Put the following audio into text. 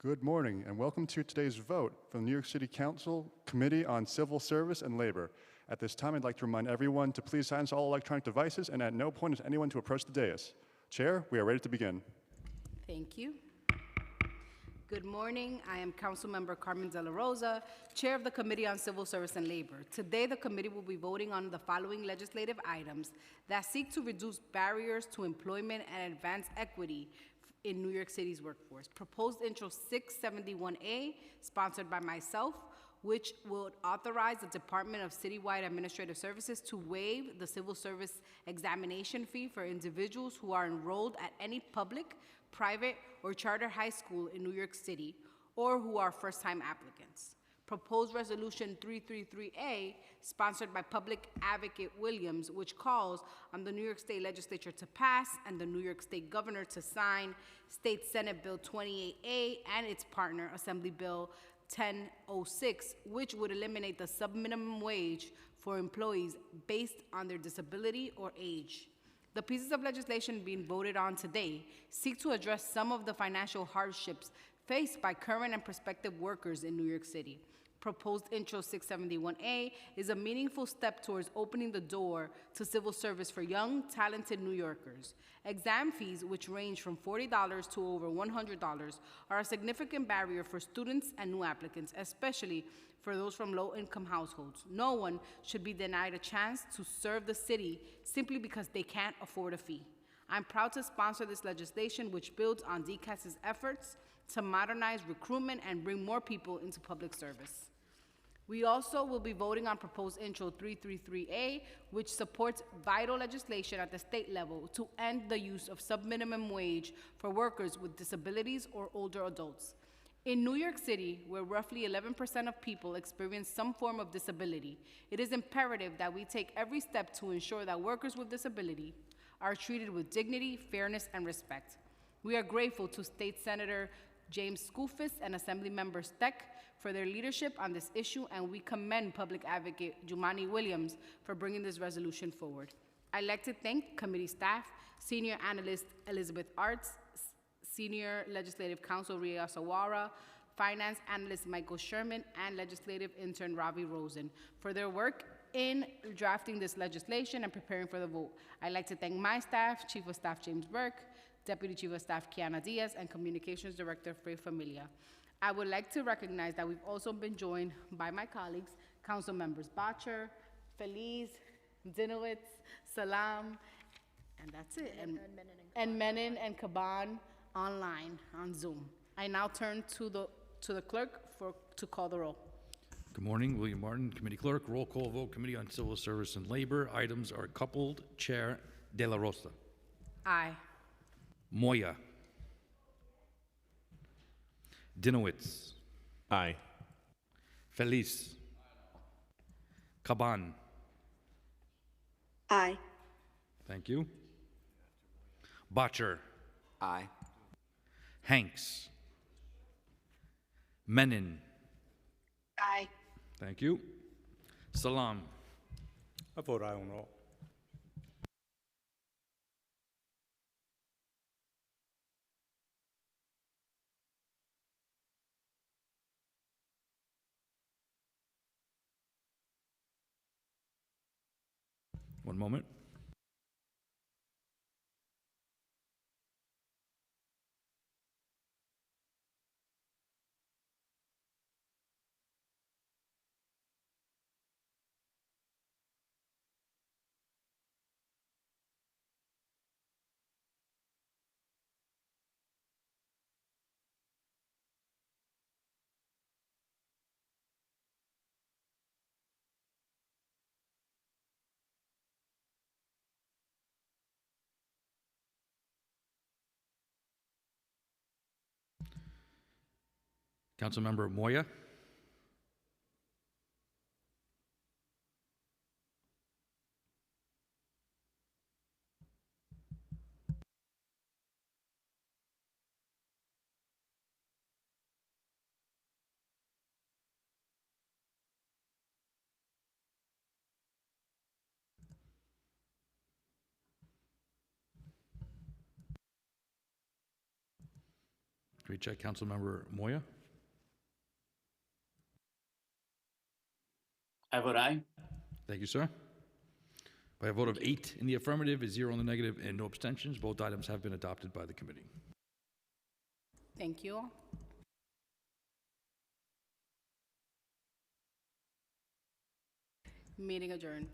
Good morning and welcome to today's vote from the New York City Council Committee on Civil Service and Labor. At this time, I'd like to remind everyone to please silence all electronic devices and at no point is anyone to approach the dais. Chair, we are ready to begin. Thank you. Good morning. I am Councilmember Carmen De La Rosa, Chair of the Committee on Civil Service and Labor. Today, the committee will be voting on the following legislative items that seek to reduce barriers to employment and advance equity in New York City's workforce. Proposed Intro 671A, sponsored by myself, which will authorize the Department of Citywide Administrative Services to waive the civil service examination fee for individuals who are enrolled at any public, private, or charter high school in New York City, or who are first-time applicants. Proposed Resolution 333A, sponsored by Public Advocate Williams, which calls on the New York State Legislature to pass and the New York State Governor to sign State Senate Bill 28A and its partner, Assembly Bill 1006, which would eliminate the sub-minimum wage for employees based on their disability or age. The pieces of legislation being voted on today seek to address some of the financial hardships faced by current and prospective workers in New York City. Proposed Intro 671A is a meaningful step towards opening the door to civil service for young, talented New Yorkers. Exam fees, which range from $40 to over $100, are a significant barrier for students and new applicants, especially for those from low-income households. No one should be denied a chance to serve the city simply because they can't afford a fee. I'm proud to sponsor this legislation, which builds on DCAS's efforts to modernize recruitment and bring more people into public service. We also will be voting on proposed Intro 333A, which supports vital legislation at the state level to end the use of sub-minimum wage for workers with disabilities or older adults. In New York City, where roughly 11% of people experience some form of disability, it is imperative that we take every step to ensure that workers with disability are treated with dignity, fairness, and respect. We are grateful to State Senator James Skoufis and Assemblymember Steck for their leadership on this issue, and we commend Public Advocate Jumaane Williams for bringing this resolution forward. I'd like to thank committee staff, Senior Analyst Elizabeth Arts, Senior Legislative Counsel Ria Sawara, Finance Analyst Michael Sherman, and Legislative Intern Ravi Rosen for their work in drafting this legislation and preparing for the vote. I'd like to thank my staff, Chief of Staff James Burke, Deputy Chief of Staff Kiana Diaz, and Communications Director Frey Familia. I would like to recognize that we've also been joined by my colleagues, Council Members Bottcher, Feliz, Dinowitz, Salam, and that's it, and Menon and Caban online on Zoom. I now turn to the clerk to call the roll. Good morning, William Martin, Committee Clerk. Roll call vote, Committee on Civil Service and Labor. Items are coupled. Chair De La Rosa. Aye. Moya. Dinowitz. Aye. Feliz. Caban. Aye. Thank you. Bottcher. Aye. Hanks. Menon. Aye. Thank you. Salam. I vote aye on all. One moment. Councilmember Moya. Can we check Councilmember Moya? I vote aye. Thank you, sir. By a vote of 8 in the affirmative, 0 in the negative, and no abstentions, both items have been adopted by the committee. Thank you all. Meeting adjourned.